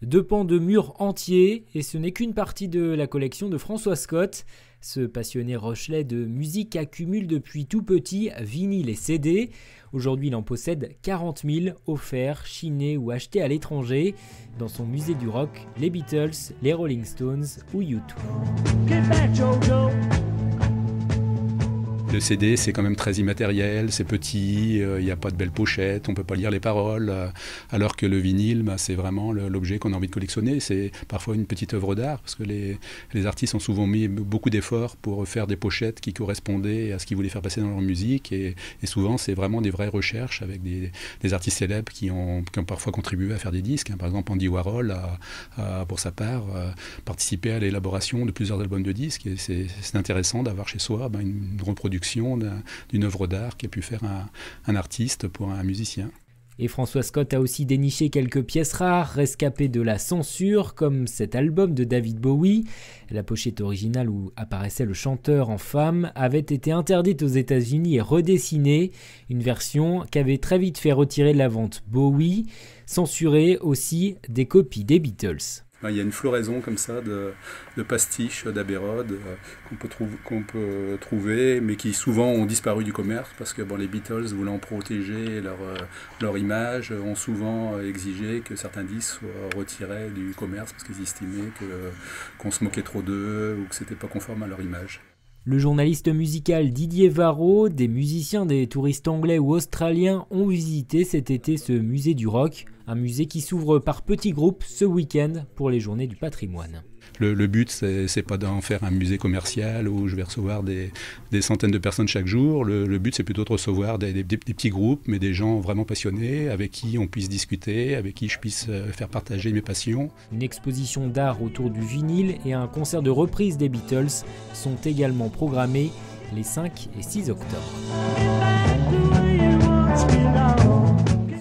2 pans de mur entiers, et ce n'est qu'une partie de la collection de François Scott. Ce passionné rochelais de musique accumule depuis tout petit vinyles et CD. Aujourd'hui, il en possède 40 000, offerts, chinés ou achetés à l'étranger. Dans son musée du rock, les Beatles, les Rolling Stones ou U2. Le CD, c'est quand même très immatériel, c'est petit, il n'y a pas de belles pochettes, on ne peut pas lire les paroles, alors que le vinyle, c'est vraiment l'objet qu'on a envie de collectionner. C'est parfois une petite œuvre d'art, parce que les artistes ont souvent mis beaucoup d'efforts pour faire des pochettes qui correspondaient à ce qu'ils voulaient faire passer dans leur musique, et souvent, c'est vraiment des vraies recherches avec des artistes célèbres qui ont parfois contribué à faire des disques. Par exemple, Andy Warhol a pour sa part, participé à l'élaboration de plusieurs albums de disques, et c'est intéressant d'avoir chez soi une reproduction d'une œuvre d'art qu'a pu faire un artiste pour un musicien. Et François Scott a aussi déniché quelques pièces rares rescapées de la censure, comme cet album de David Bowie. La pochette originale où apparaissait le chanteur en femme avait été interdite aux États-Unis et redessinée, une version qu'avait très vite fait retirer de la vente Bowie, censurée aussi des copies des Beatles. Il y a une floraison comme ça de pastiches d'Abbey Road qu'on peut trouver, mais qui souvent ont disparu du commerce parce que les Beatles, voulant protéger leur image, ont souvent exigé que certains disques soient retirés du commerce parce qu'ils estimaient qu'on se moquait trop d'eux ou que c'était pas conforme à leur image. Le journaliste musical Didier Varro, des musiciens, des touristes anglais ou australiens ont visité cet été ce musée du rock, un musée qui s'ouvre par petits groupes ce week-end pour les journées du patrimoine. Le but, c'est pas d'en faire un musée commercial où je vais recevoir des centaines de personnes chaque jour. Le but, c'est plutôt de recevoir des petits groupes, mais des gens vraiment passionnés, avec qui on puisse discuter, avec qui je puisse faire partager mes passions. Une exposition d'art autour du vinyle et un concert de reprise des Beatles sont également programmés les 5 et 6 octobre.